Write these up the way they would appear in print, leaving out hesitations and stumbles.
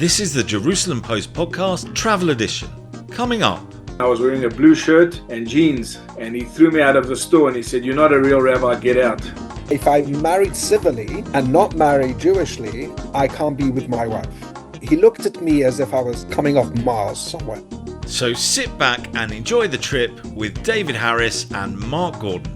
This is the Jerusalem Post podcast Travel Edition. Coming up. I was wearing a blue shirt and jeans, and he threw me out of the store and he said, "You're not a real rabbi, get out." If I'm married civilly and not married Jewishly, I can't be with my wife. He looked at me as if I was coming off Mars somewhere. So sit back and enjoy the trip with David Harris and Mark Gordon.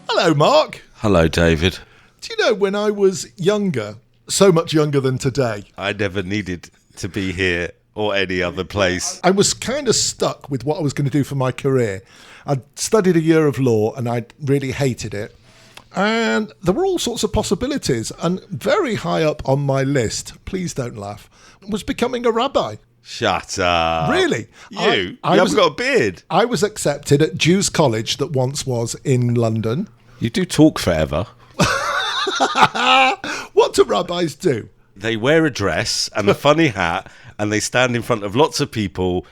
Hello, Mark. Hello, David. Do you know, when I was younger, so much younger than today, I never needed to be here or any other place. I was kind of stuck with what I was going to do for my career. I'd studied a year of law and I really hated it. And there were all sorts of possibilities. And very high up on my list, please don't laugh, was becoming a rabbi. Shut up. Really? You haven't got a beard. I was accepted at Jews College that once was in London. You do talk forever. What do rabbis do? They wear a dress and a funny hat and they stand in front of lots of people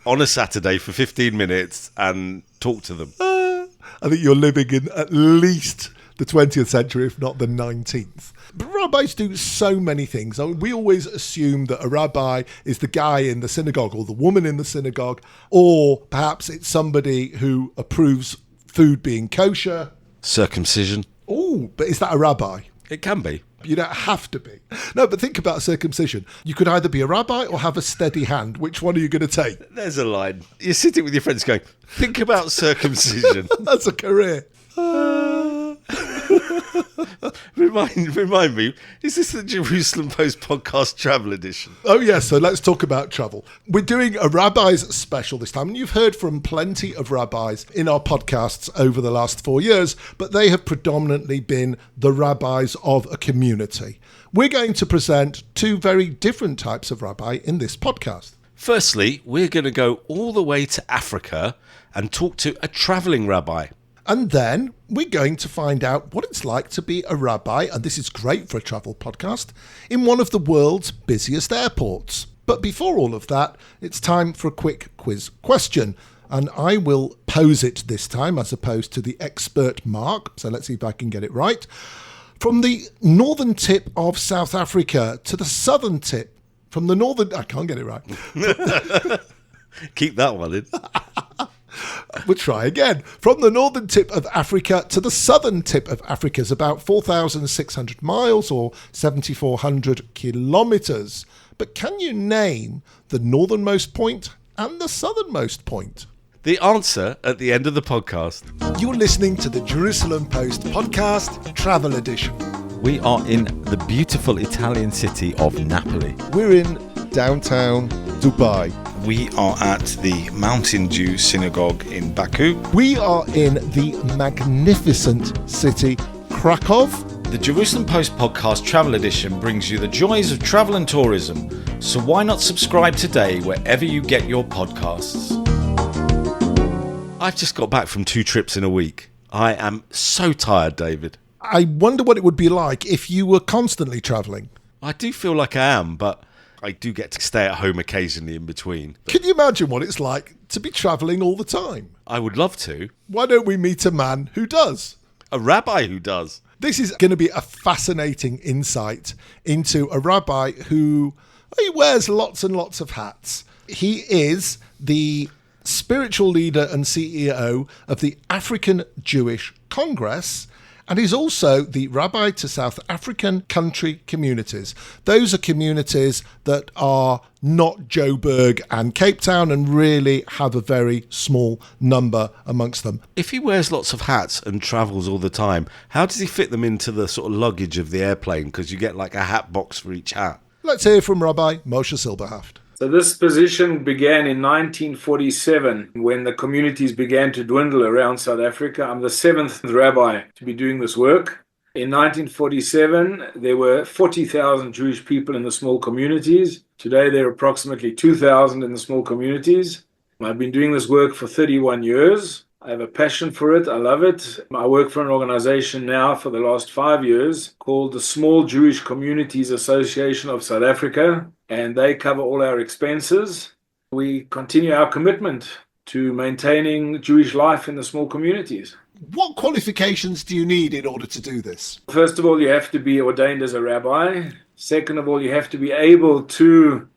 on a Saturday for 15 minutes and talk to them. I think you're living in at least the 20th century, if not the 19th. But rabbis do so many things. I mean, we always assume that a rabbi is the guy in the synagogue or the woman in the synagogue, or perhaps it's somebody who approves food being kosher. Circumcision. Oh, but is that a rabbi? It can be. You don't have to be. No, but think about circumcision. You could either be a rabbi or have a steady hand. Which one are you going to take? There's a line. You're sitting with your friends going, think about circumcision. That's a career. Remind me, is this the Jerusalem Post podcast travel edition? Oh, yes. So let's talk about travel. We're doing a rabbis special this time. And you've heard from plenty of rabbis in our podcasts over the last 4 years, but they have predominantly been the rabbis of a community. We're going to present two very different types of rabbi in this podcast. Firstly, we're going to go all the way to Africa and talk to a traveling rabbi. And then we're going to find out what it's like to be a rabbi, and this is great for a travel podcast, in one of the world's busiest airports. But before all of that, it's time for a quick quiz question. And I will pose it this time as opposed to the expert Mark. So let's see if I can get it right. From the northern tip of South Africa to the southern tip, from the northern... I can't get it right. Keep that one in. We'll try again. From the northern tip of Africa to the southern tip of Africa is about 4,600 miles or 7,400 kilometres. But can you name the northernmost point and the southernmost point? The answer at the end of the podcast. You're listening to the Jerusalem Post podcast Travel Edition. We are in the beautiful Italian city of Napoli. We're in downtown Dubai. We are at the Mountain Dew Synagogue in Baku. We are in the magnificent city Krakow. The Jerusalem Post podcast Travel Edition brings you the joys of travel and tourism. So why not subscribe today wherever you get your podcasts? I've just got back from 2 trips in a week. I am so tired, David. I wonder what it would be like if you were constantly travelling. I do feel like I am, but I do get to stay at home occasionally in between. Can you imagine what it's like to be travelling all the time? I would love to. Why don't we meet a man who does? A rabbi who does. This is going to be a fascinating insight into a rabbi who he wears lots and lots of hats. He is the spiritual leader and CEO of the African Jewish Congress, and he's also the rabbi to South African country communities. Those are communities that are not Joburg and Cape Town and really have a very small number amongst them. If he wears lots of hats and travels all the time, how does he fit them into the sort of luggage of the airplane? Because you get like a hat box for each hat. Let's hear from Rabbi Moshe Silberhaft. So this position began in 1947 when the communities began to dwindle around South Africa. I'm the 7th rabbi to be doing this work. In 1947, there were 40,000 Jewish people in the small communities. Today, there are approximately 2,000 in the small communities. I've been doing this work for 31 years. I have a passion for it. I love it. I work for an organization now for the last 5 years called the Small Jewish Communities Association of South Africa, and they cover all our expenses. We continue our commitment to maintaining Jewish life in the small communities. What qualifications do you need in order to do this? First of all, you have to be ordained as a rabbi. Second of all, you have to be able to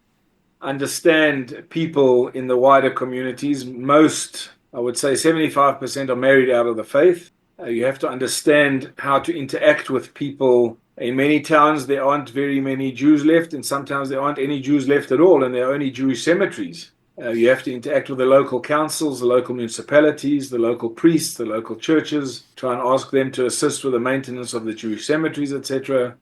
understand people in the wider communities. Most, I would say 75% are married out of the faith. You have to understand how to interact with people. In many towns, there aren't very many Jews left, and sometimes there aren't any Jews left at all, and there are only Jewish cemeteries. You have to interact with the local councils, the local municipalities, the local priests, the local churches, try and ask them to assist with the maintenance of the Jewish cemeteries, etc.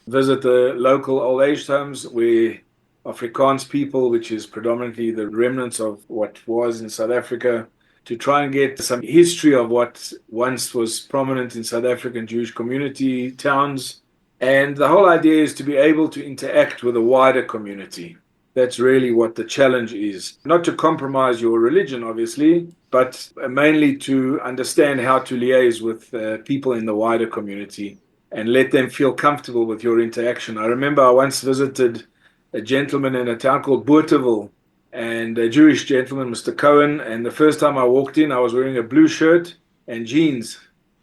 Visit the local old age homes where Afrikaans people, which is predominantly the remnants of what was in South Africa, to try and get some history of what once was prominent in South African Jewish community towns. And the whole idea is to be able to interact with a wider community. That's really what the challenge is. Not to compromise your religion, obviously, but mainly to understand how to liaise with people in the wider community and let them feel comfortable with your interaction. I remember I once visited a gentleman in a town called Boerteville, and a Jewish gentleman, Mr. Cohen, and the first time I walked in, I was wearing a blue shirt and jeans.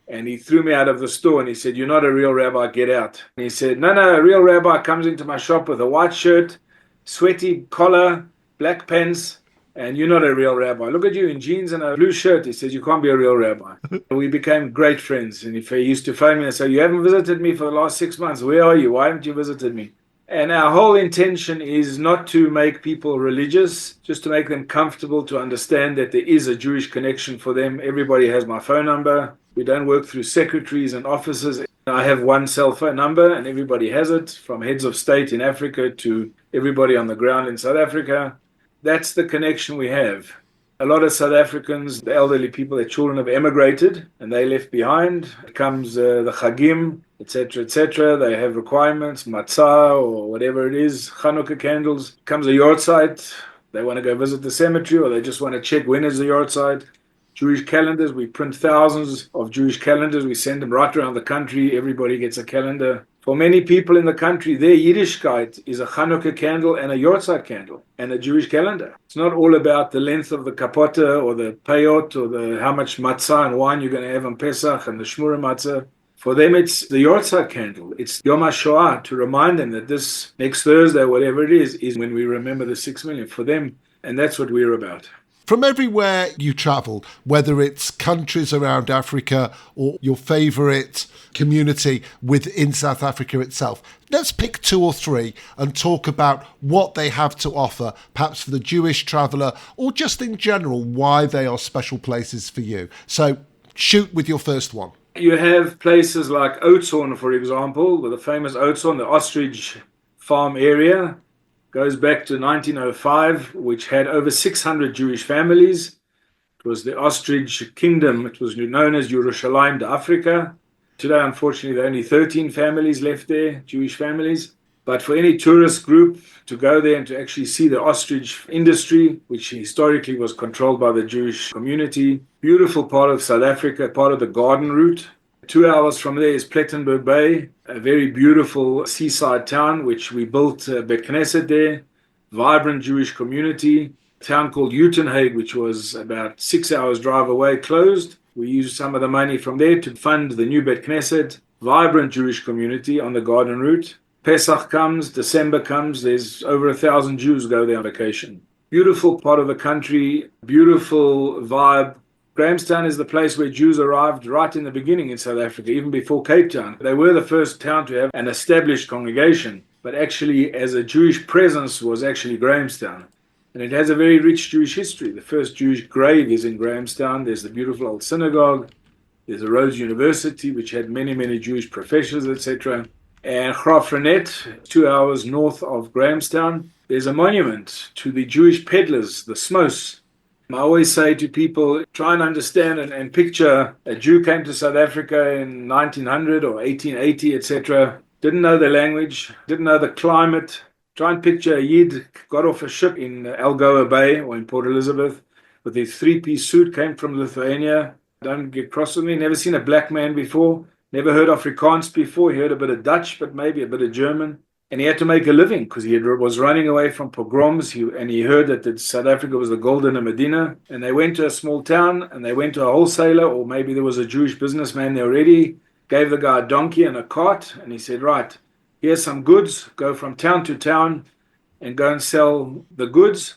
And he threw me out of the store and he said, "You're not a real rabbi, get out." And he said, No, a real rabbi comes into my shop with a white shirt, sweaty collar, black pants, and you're not a real rabbi. Look at you in jeans and a blue shirt. He says, "You can't be a real rabbi." We became great friends. And if he used to phone me and say, "You haven't visited me for the last 6 months. Where are you? Why haven't you visited me?" And our whole intention is not to make people religious, just to make them comfortable, to understand that there is a Jewish connection for them. Everybody has my phone number. We don't work through secretaries and offices. I have one cell phone number and everybody has it, from heads of state in Africa to everybody on the ground in South Africa. That's the connection we have. A lot of South Africans, the elderly people, their children have emigrated and they left behind. It comes the Chagim, etc., etc. They have requirements, matzah or whatever it is, Hanukkah candles. Comes a yahrzeit. They want to go visit the cemetery or they just want to check when is the yahrzeit. Jewish calendars, we print thousands of Jewish calendars. We send them right around the country. Everybody gets a calendar. For many people in the country, their Yiddishkeit is a Hanukkah candle and a Yahrzeit candle and a Jewish calendar. It's not all about the length of the kapota or the payot or the how much matzah and wine you're going to have on Pesach and the shmura matzah. For them, it's the Yahrzeit candle. It's Yom HaShoah, to remind them that this next Thursday, whatever it is when we remember the 6 million. For them, and that's what we're about. From everywhere you travel, whether it's countries around Africa or your favourite community within South Africa itself, let's pick 2 or 3 and talk about what they have to offer, perhaps for the Jewish traveller or just in general, why they are special places for you. So shoot with your first one. You have places like Oudtshoorn, for example, with the famous Oudtshoorn, the ostrich farm area. Goes back to 1905, which had over 600 Jewish families. It was the ostrich kingdom. It was known as Yerushalayim de Africa. Today, unfortunately, there are only 13 families left there, Jewish families. But for any tourist group to go there and to actually see the ostrich industry, which historically was controlled by the Jewish community, beautiful part of South Africa, part of the Garden Route. 2 hours from there is Plettenberg Bay, a very beautiful seaside town, which we built Bet Knesset there, vibrant Jewish community. A town called Uitenhage, which was about 6 hours drive away, closed. We used some of the money from there to fund the new Bet Knesset, vibrant Jewish community on the Garden Route. Pesach comes, December comes, there's over 1,000 Jews go there on vacation. Beautiful part of the country, beautiful vibe. Grahamstown is the place where Jews arrived right in the beginning in South Africa, even before Cape Town. They were the first town to have an established congregation, but actually as a Jewish presence was actually Grahamstown. And it has a very rich Jewish history. The first Jewish grave is in Grahamstown. There's the beautiful old synagogue. There's a Rhodes University, which had many, many Jewish professors, etc. And Graaff-Reinet, 2 hours north of Grahamstown, there's a monument to the Jewish peddlers, the Smos. I always say to people, try and understand and picture a Jew came to South Africa in 1900 or 1880, etc. Didn't know the language, didn't know the climate. Try and picture a Yid got off a ship in Algoa Bay or in Port Elizabeth with his 3-piece suit, came from Lithuania. Don't get cross with me, never seen a black man before, never heard Afrikaans before. He heard a bit of Dutch, but maybe a bit of German. And he had to make a living because he was running away from pogroms. And he heard that South Africa was the golden Medina. And they went to a small town and they went to a wholesaler, or maybe there was a Jewish businessman there already, gave the guy a donkey and a cart. And he said, right, here's some goods. Go from town to town and go and sell the goods.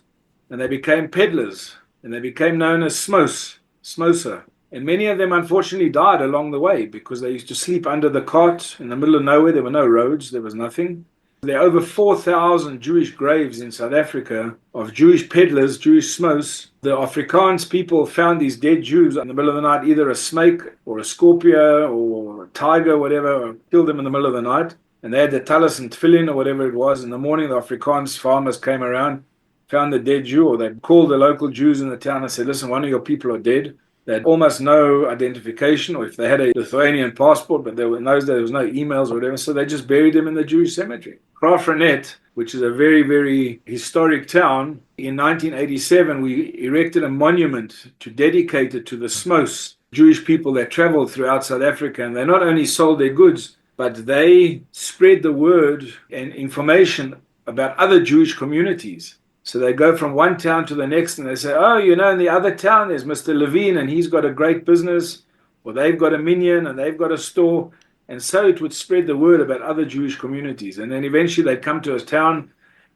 And they became peddlers. And they became known as smosa. And many of them, unfortunately, died along the way because they used to sleep under the cart in the middle of nowhere. There were no roads. There was nothing. There are over 4,000 Jewish graves in South Africa of Jewish peddlers, Jewish smos. The Afrikaans people found these dead Jews in the middle of the night, either a snake or a scorpion or a tiger, whatever, or killed them in the middle of the night. And they had the talis and tefillin or whatever it was. In the morning, the Afrikaans farmers came around, found the dead Jew, or they called the local Jews in the town and said, listen, one of your people are dead. They had almost no identification, or if they had a Lithuanian passport, but in those days there was no emails or whatever, so they just buried them in the Jewish cemetery. Graaff-Reinet, which is a very, very historic town, in 1987 we erected a monument to dedicate it to the smos, Jewish people that traveled throughout South Africa, and they not only sold their goods, but they spread the word and information about other Jewish communities. So they go from one town to the next and they say, oh, in the other town there's Mr. Levine and he's got a great business, or they've got a minyan and they've got a store. And so it would spread the word about other Jewish communities. And then eventually they'd come to a town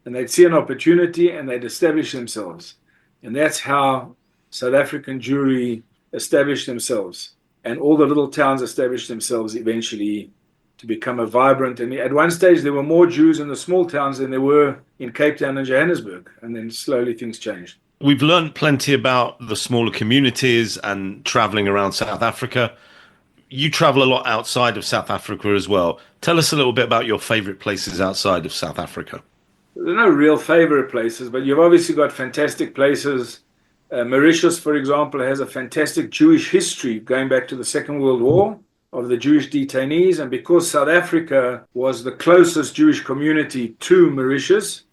and they'd see an opportunity and they'd establish themselves. And that's how South African Jewry established themselves. And all the little towns established themselves eventually to become a vibrant. And at one stage, there were more Jews in the small towns than there were in Cape Town and Johannesburg. And then slowly things changed. We've learned plenty about the smaller communities and traveling around South Africa. You travel a lot outside of South Africa as well. Tell us a little bit about your favorite places outside of South Africa. There are no real favorite places, but you've obviously got fantastic places. Mauritius, for example, has a fantastic Jewish history going back to the Second World War of the Jewish detainees. And because South Africa was the closest Jewish community to Mauritius,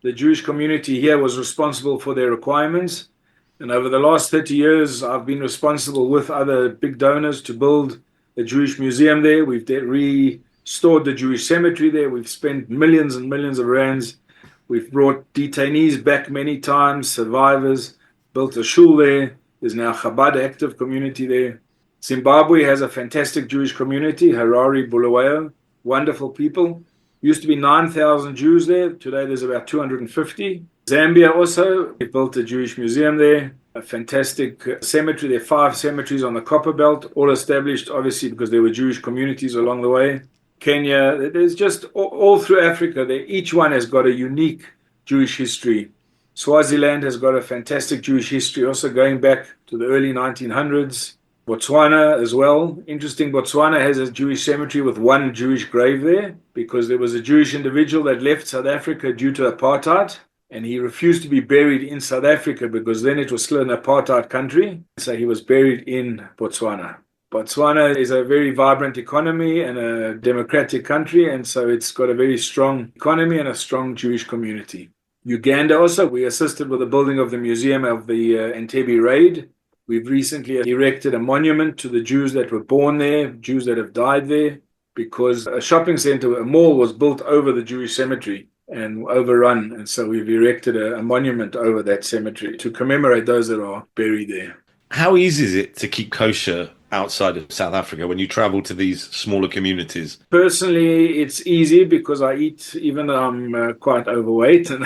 the Jewish community here was responsible for their requirements. And over the last 30 years, I've been responsible with other big donors to build a Jewish museum there. We've restored the Jewish cemetery there. We've spent millions and millions of rands. We've brought detainees back many times, survivors, built a shul there. There's now a Chabad active community there. Zimbabwe has a fantastic Jewish community, Harare, Bulawayo, wonderful people. Used to be 9,000 Jews there. Today there's about 250. Zambia also, we built a Jewish museum there, a fantastic cemetery. There are 5 cemeteries on the Copper Belt, all established obviously because there were Jewish communities along the way. Kenya, there's just all through Africa, each one has got a unique Jewish history. Swaziland has got a fantastic Jewish history, also going back to the early 1900s. Botswana as well. Interesting, Botswana has a Jewish cemetery with one Jewish grave there because there was a Jewish individual that left South Africa due to apartheid, and he refused to be buried in South Africa because then it was still an apartheid country. So he was buried in Botswana. Botswana is a very vibrant economy and a democratic country, and so it's got a very strong economy and a strong Jewish community. Uganda also, we assisted with the building of the museum of the Entebbe raid. We've recently erected a monument to the Jews that were born there, Jews that have died there, because a shopping center, a mall was built over the Jewish cemetery and overrun. And so we've erected a monument over that cemetery to commemorate those that are buried there. How easy is it to keep kosher outside of South Africa when you travel to these smaller communities? Personally, it's easy because I eat, even though I'm quite overweight. And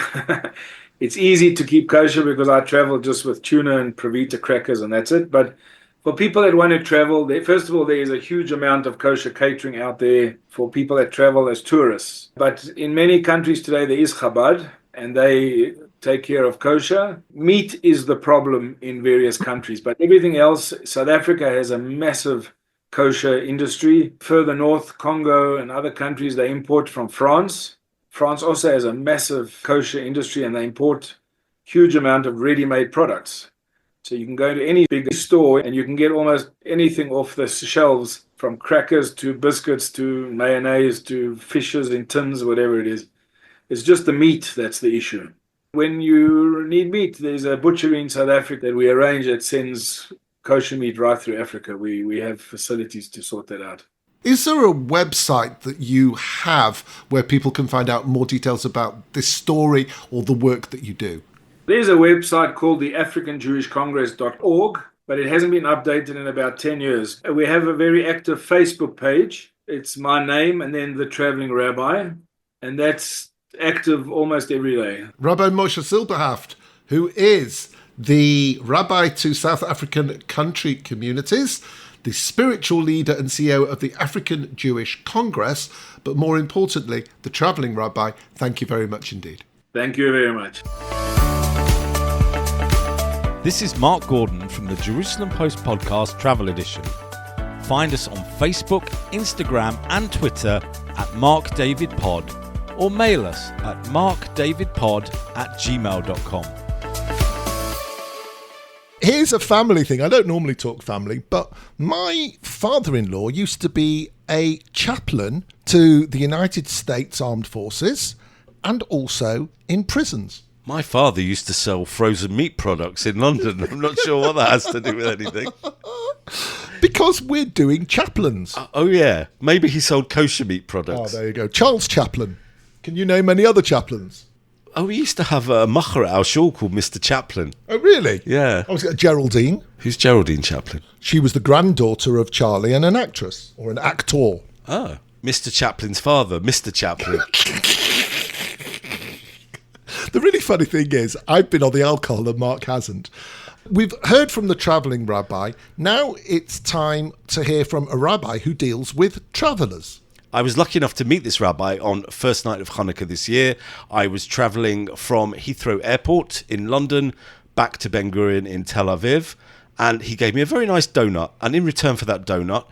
it's easy to keep kosher because I travel just with tuna and Pravita crackers and that's it. But for people that want to travel, first of all, there is a huge amount of kosher catering out there for people that travel as tourists. But in many countries today, there is Chabad and they take care of kosher. Meat is the problem in various countries, but everything else, South Africa has a massive kosher industry. Further north, Congo and other countries, they import from France. France also has a massive kosher industry and they import huge amount of ready-made products. So you can go to any big store and you can get almost anything off the shelves, from crackers to biscuits to mayonnaise to fishes in tins, whatever it is. It's just the meat that's the issue. When you need meat, there's a butchery in South Africa that we arrange that sends kosher meat right through Africa. We have facilities to sort that out. Is there a website that you have where people can find out more details about this story or the work that you do? There's a website called the AfricanJewishCongress.org, but it hasn't been updated in about 10 years. We have a very active Facebook page. It's my name and then the Traveling Rabbi, and that's active almost every day. Rabbi Moshe Silberhaft, who is the rabbi to South African country communities, the spiritual leader and CEO of the African Jewish Congress, but more importantly, the Traveling Rabbi. Thank you very much indeed. Thank you very much. This is Mark Gordon from the Jerusalem Post Podcast Travel Edition. Find us on Facebook, Instagram and Twitter at MarkDavidPod or mail us at markdavidpod@gmail.com. Here's a family thing. I don't normally talk family, but my father-in-law used to be a chaplain to the United States Armed Forces and also in prisons. My father used to sell frozen meat products in London. I'm not sure what that has to do with anything. Because we're doing chaplains. Oh, yeah. Maybe he sold kosher meat Oh, products. there you go. Charles Chaplin. Can you name any other chaplains? Oh, we used to have a macher at our shul called Mr. Chaplin. Oh, really? Yeah. I was Geraldine. Who's Geraldine Chaplin? She was the granddaughter of Charlie and an actress, or an actor. Oh, Mr. Chaplin's father, Mr. Chaplin. The really funny thing is, I've been on the alcohol and Mark hasn't. We've heard from the Traveling Rabbi. Now it's time to hear from a rabbi who deals with travellers. I was lucky enough to meet this rabbi on first night of Hanukkah this year. I was travelling from Heathrow Airport in London back to Ben Gurion in Tel Aviv, and he gave me a very nice donut. And in return for that donut,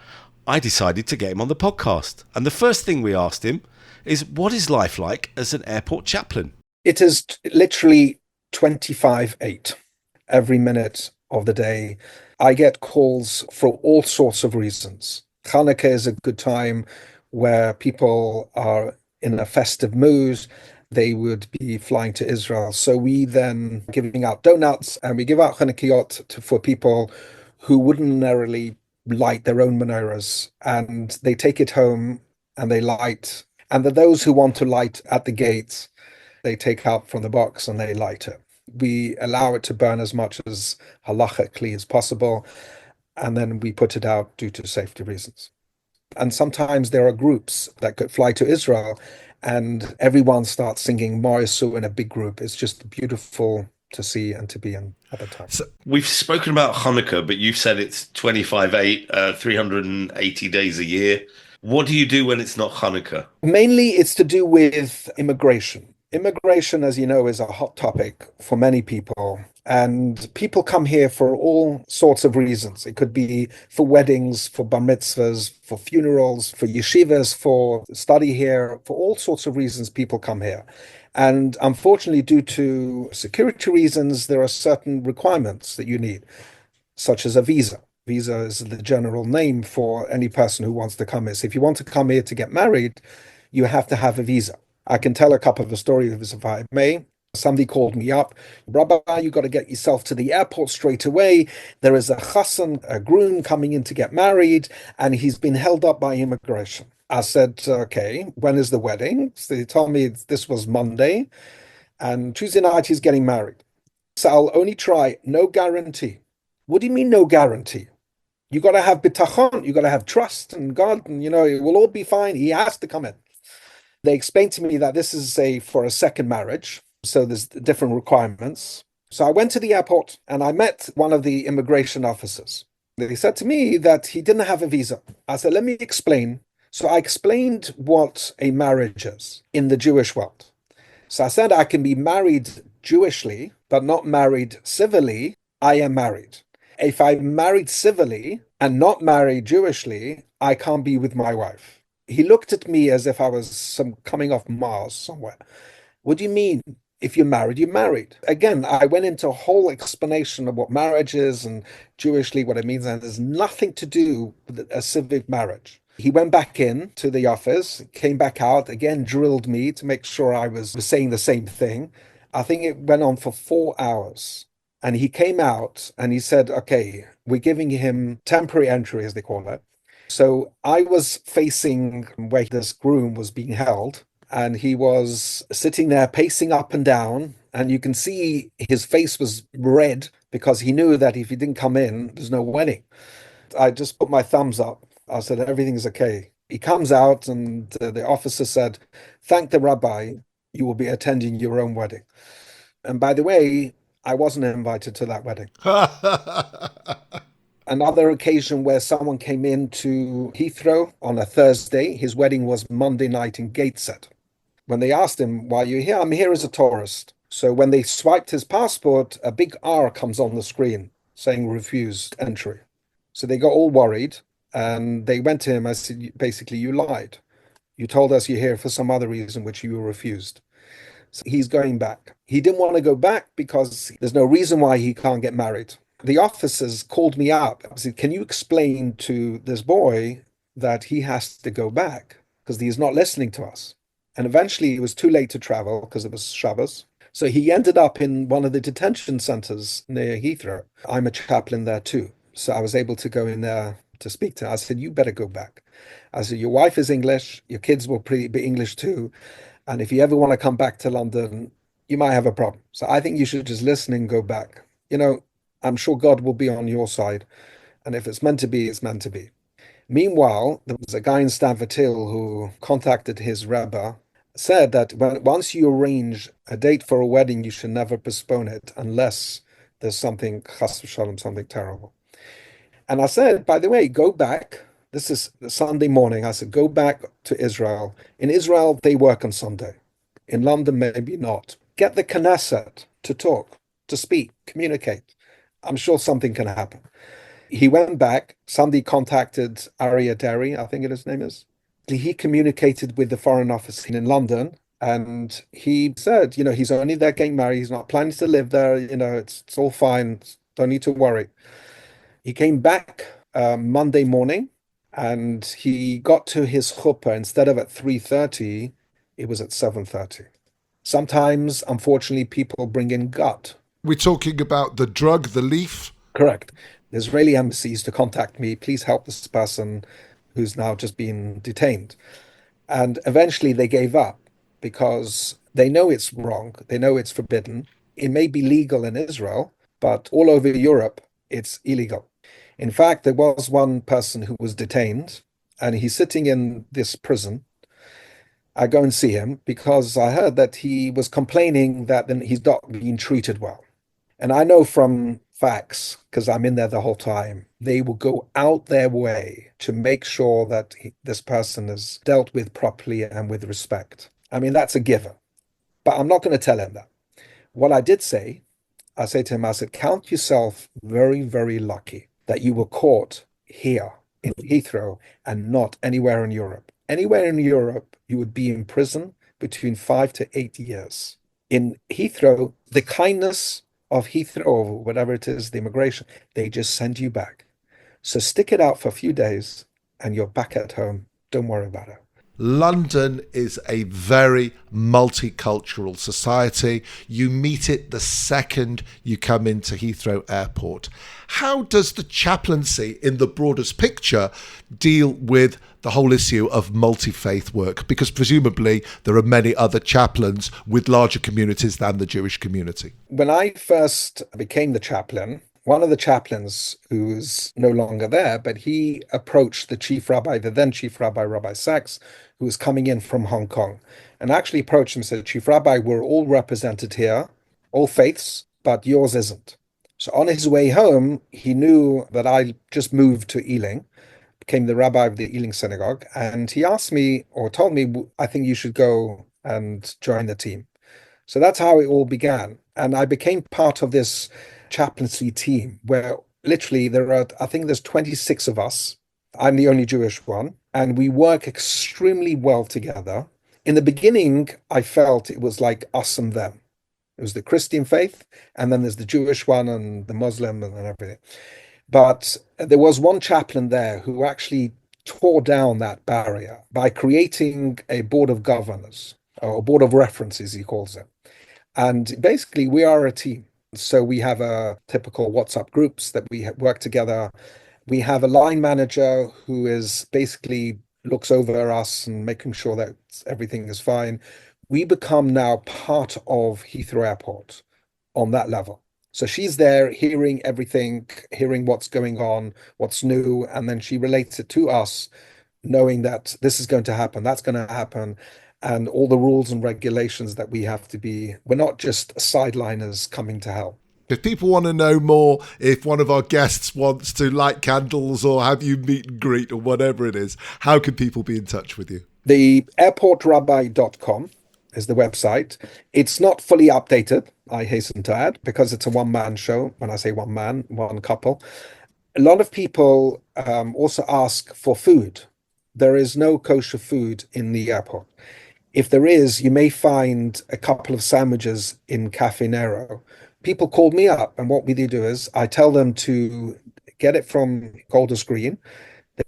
I decided to get him on the podcast. And the first thing we asked him is, what is life like as an airport chaplain? It is literally 25/8 every minute of the day. I get calls for all sorts of reasons. Hanukkah is a good time where people are in a festive mood. They would be flying to Israel. So we then giving out donuts, and we give out Hanukkahot for people who wouldn't ordinarily light their own menorahs, and they take it home and they light. And those who want to light at the gates, they take out from the box and they light it. We allow it to burn as much as halachically as possible, and then we put it out due to safety reasons. And sometimes there are groups that could fly to Israel and everyone starts singing Marisu in a big group. It's just beautiful to see and to be in at the time. So we've spoken about Hanukkah, but you've said it's 25/8, 380 days a year. What do you do when it's not Hanukkah? Mainly it's to do with immigration. Immigration, as you know, is a hot topic for many people. And people come here for all sorts of reasons. It could be for weddings, for bar mitzvahs, for funerals, for yeshivas, for study here, for all sorts of reasons people come here. And unfortunately, due to security reasons, there are certain requirements that you need, such as a visa. Visa is the general name for any person who wants to come here. So if you want to come here to get married, you have to have a visa. I can tell a couple of the stories if I may. Somebody called me up, Rabbi, you got to get yourself to the airport straight away. There is a chassan, a groom coming in to get married, and he's been held up by immigration. I said, okay, when is the wedding? So they told me this was Monday, and Tuesday night he's getting married. So I'll only try, no guarantee. What do you mean no guarantee? You got to have bitachon, you got to have trust in God, and it will all be fine. He has to come in. They explained to me that this is for a second marriage. So there's different requirements. So I went to the airport and I met one of the immigration officers. They said to me that he didn't have a visa. I said, let me explain. So I explained what a marriage is in the Jewish world. So I said I can be married Jewishly, but not married civilly. I am married. If I'm married civilly and not married Jewishly, I can't be with my wife. He looked at me as if I was coming off Mars somewhere. What do you mean? If you're married, you're married. Again, I went into a whole explanation of what marriage is and Jewishly what it means, and there's nothing to do with a civic marriage. He went back in to the office, came back out, again drilled me to make sure I was saying the same thing. I think it went on for 4 hours. And he came out and he said, okay, we're giving him temporary entry, as they call it. So I was facing where this groom was being held, and he was sitting there pacing up and down. And you can see his face was red because he knew that if he didn't come in, there's no wedding. I just put my thumbs up. I said, everything's okay. He comes out, and the officer said, thank the rabbi, you will be attending your own wedding. And by the way, I wasn't invited to that wedding. Another occasion where someone came into Heathrow on a Thursday, his wedding was Monday night in Gateshead. When they asked him, why are you here? I'm here as a tourist. So when they swiped his passport, a big R comes on the screen saying refused entry. So they got all worried, and they went to him. I said, basically, you lied. You told us you're here for some other reason, which you refused. So he's going back. He didn't want to go back because there's no reason why he can't get married. The officers called me up. I said, can you explain to this boy that he has to go back because he's not listening to us? And eventually it was too late to travel because it was Shabbos. So he ended up in one of the detention centers near Heathrow. I'm a chaplain there too. So I was able to go in there to speak to him. I said, you better go back. I said, your wife is English. Your kids will be English too. And if you ever want to come back to London, you might have a problem. So I think you should just listen and go back. I'm sure God will be on your side. And if it's meant to be, it's meant to be. Meanwhile, there was a guy in Stamford Hill who contacted his rabbi, said that once you arrange a date for a wedding, you should never postpone it unless there's something, chas v'shalom, something terrible. And I said, by the way, go back. This is Sunday morning. I said, go back to Israel. In Israel, they work on Sunday. In London, maybe not. Get the Knesset to talk, to speak, communicate. I'm sure something can happen. He went back. Somebody contacted Arya Derry, I think his name is. He communicated with the Foreign Office in London, and he said, he's only there getting married. He's not planning to live there. It's all fine. Don't need to worry. He came back Monday morning, and he got to his chuppah instead of at 3:30, it was at 7:30. Sometimes, unfortunately, people bring in gut. We're talking about the drug, the leaf? Correct. The Israeli embassy used to contact me, please help this person who's now just been detained. And eventually they gave up because they know it's wrong. They know it's forbidden. It may be legal in Israel, but all over Europe, it's illegal. In fact, there was one person who was detained, and he's sitting in this prison. I go and see him because I heard that he was complaining that he's not being treated well. And I know from facts, because I'm in there the whole time, they will go out their way to make sure that this person is dealt with properly and with respect. I mean, that's a given. But I'm not going to tell him that. What I did say, I said to him, I said, count yourself very, very lucky that you were caught here in Heathrow and not anywhere in Europe. Anywhere in Europe, you would be in prison between 5 to 8 years. In Heathrow, the kindness of Heathrow, or whatever it is, the immigration, they just send you back. So stick it out for a few days and you're back at home. Don't worry about it. London is a very multicultural society. You meet it the second you come into Heathrow Airport. How does the chaplaincy in the broadest picture deal with the whole issue of multi-faith work? Because presumably there are many other chaplains with larger communities than the Jewish community. When I first became the chaplain, one of the chaplains, who's no longer there, but he approached the chief rabbi, the then chief rabbi, Rabbi Sachs, who was coming in from Hong Kong, and actually approached him and said, Chief Rabbi, we're all represented here, all faiths, but yours isn't. So on his way home, he knew that I just moved to Ealing, became the rabbi of the Ealing synagogue, and he asked me, or told me, I think you should go and join the team. So that's how it all began. And I became part of this chaplaincy team where literally I think there's 26 of us. I'm the only Jewish one, and we work extremely well together. In the beginning, I felt it was like us and them. It was the Christian faith, and then there's the Jewish one and the Muslim and everything. But there was one chaplain there who actually tore down that barrier by creating a board of governors, or board of references, he calls it. And basically, we are a team. So we have a typical WhatsApp groups that we work together. We have a line manager who is basically looks over us and making sure that everything is fine. We become now part of Heathrow Airport on that level. So she's there hearing everything, hearing what's going on, what's new, and then she relates it to us, knowing that this is going to happen, that's going to happen, and all the rules and regulations that we have to be. We're not just sideliners coming to help. If people want to know more, if one of our guests wants to light candles or have you meet and greet or whatever it is, how can people be in touch with you? The airportrabbi.com is the website. It's not fully updated, I hasten to add, because it's a one-man show. When I say one man, one couple. A lot of people also ask for food. There is no kosher food in the airport. If there is, you may find a couple of sandwiches in Cafe Nero. People call me up, and what we do is I tell them to get it from Golders Green.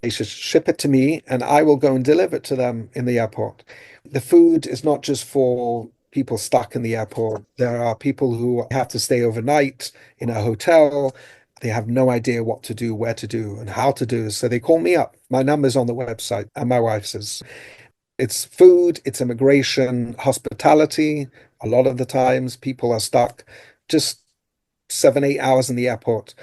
They should ship it to me, and I will go and deliver it to them in the airport. The food is not just for people stuck in the airport. There are people who have to stay overnight in a hotel. They have no idea what to do, where to do, and how to do. So they call me up. My number's on the website, and my wife's is. It's food, it's immigration, hospitality. A lot of the times people are stuck just 7-8 hours in the airport.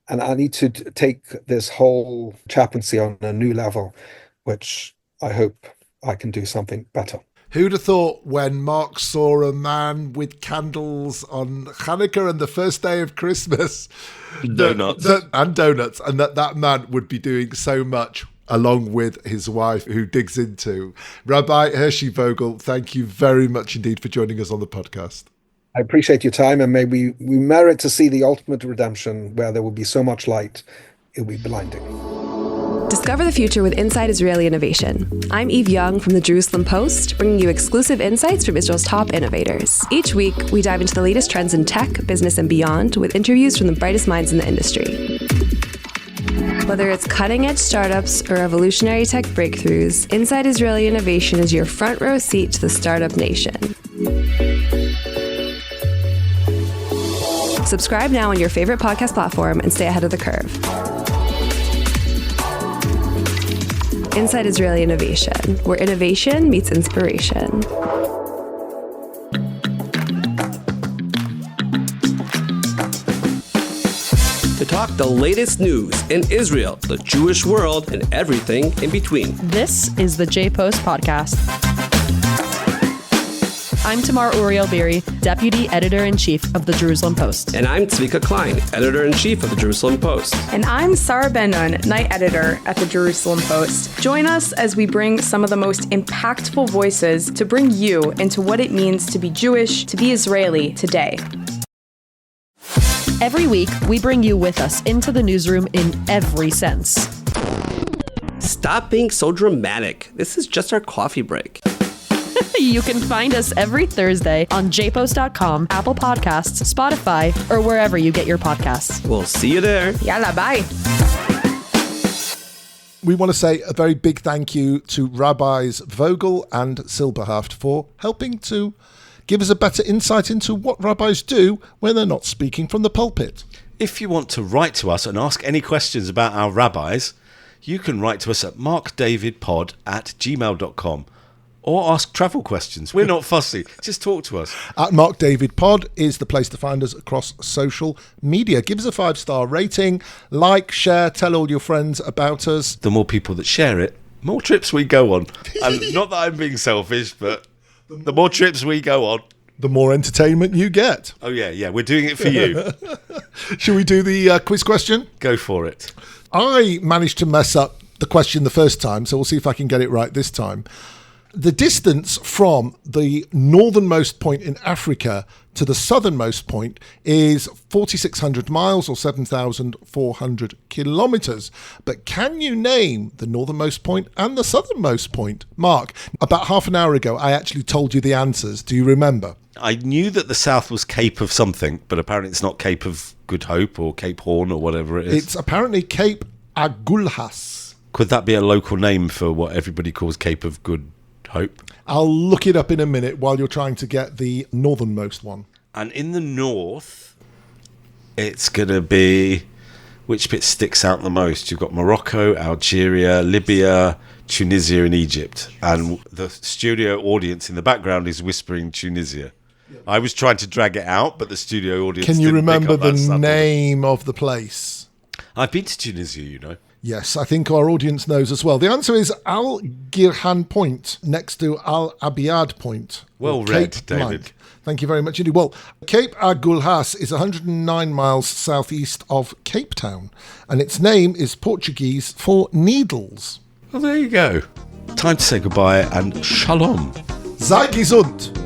And I need to take this whole chaplaincy on a new level, which I hope I can do something better. Who'd have thought when Mark saw a man with candles on Hanukkah and the first day of Christmas, Donuts. and donuts, and that man would be doing so much along with his wife, who digs into. Rabbi Hershi Vogel, thank you very much indeed for joining us on the podcast. I appreciate your time, and may we merit to see the ultimate redemption where there will be so much light, it will be blinding. Discover the future with Inside Israeli Innovation. I'm Eve Young from the Jerusalem Post, bringing you exclusive insights from Israel's top innovators. Each week, we dive into the latest trends in tech, business, and beyond with interviews from the brightest minds in the industry. Whether it's cutting-edge startups or revolutionary tech breakthroughs, Inside Israeli Innovation is your front row seat to the startup nation. Subscribe now on your favorite podcast platform and stay ahead of the curve. Inside Israeli Innovation, where innovation meets inspiration. To talk the latest news in Israel, the Jewish world, and everything in between. This is the J-Post Podcast. I'm Tamar Uriel-Beery, Deputy Editor-in-Chief of the Jerusalem Post. And I'm Tzvika Klein, Editor-in-Chief of the Jerusalem Post. And I'm Sarah Ben-Nun, Night Editor at the Jerusalem Post. Join us as we bring some of the most impactful voices to bring you into what it means to be Jewish, to be Israeli today. Every week, we bring you with us into the newsroom in every sense. Stop being so dramatic. This is just our coffee break. You can find us every Thursday on jpost.com, Apple Podcasts, Spotify, or wherever you get your podcasts. We'll see you there. Yalla, bye. We want to say a very big thank you to Rabbis Vogel and Silberhaft for helping to give us a better insight into what rabbis do when they're not speaking from the pulpit. If you want to write to us and ask any questions about our rabbis, you can write to us at markdavidpod@gmail.com or ask travel questions. We're not fussy. Just talk to us. At Mark David Pod is the place to find us across social media. Give us a 5-star rating, like, share, tell all your friends about us. The more people that share it, more trips we go on. And not that I'm being selfish, but the more trips we go on, the more entertainment you get. Oh, yeah, we're doing it for you. Shall we do the quiz question? Go for it. I managed to mess up the question the first time, so we'll see if I can get it right this time. The distance from the northernmost point in Africa to the southernmost point is 4,600 miles or 7,400 kilometers. But can you name the northernmost point and the southernmost point? Mark, about half an hour ago, I actually told you the answers. Do you remember? I knew that the south was Cape of something, but apparently it's not Cape of Good Hope or Cape Horn or whatever it is. It's apparently Cape Agulhas. Could that be a local name for what everybody calls Cape of Good Hope? I'll look it up in a minute while you're trying to get the northernmost one. And in the north, it's going to be... which bit sticks out the most? You've got Morocco, Algeria, Libya, Tunisia and Egypt. And the studio audience in the background is whispering Tunisia. I was trying to drag it out, but the studio audience Can you didn't pick remember up that the subtly. name of the place? I've been to Tunisia, you know. Yes, I think our audience knows as well. The answer is Al Girhan Point, next to Al Abiyad Point. Well read, David. Thank you very much indeed. Well, Cape Agulhas is 109 miles southeast of Cape Town, and its name is Portuguese for needles. Well, there you go. Time to say goodbye and shalom. Sei gesund!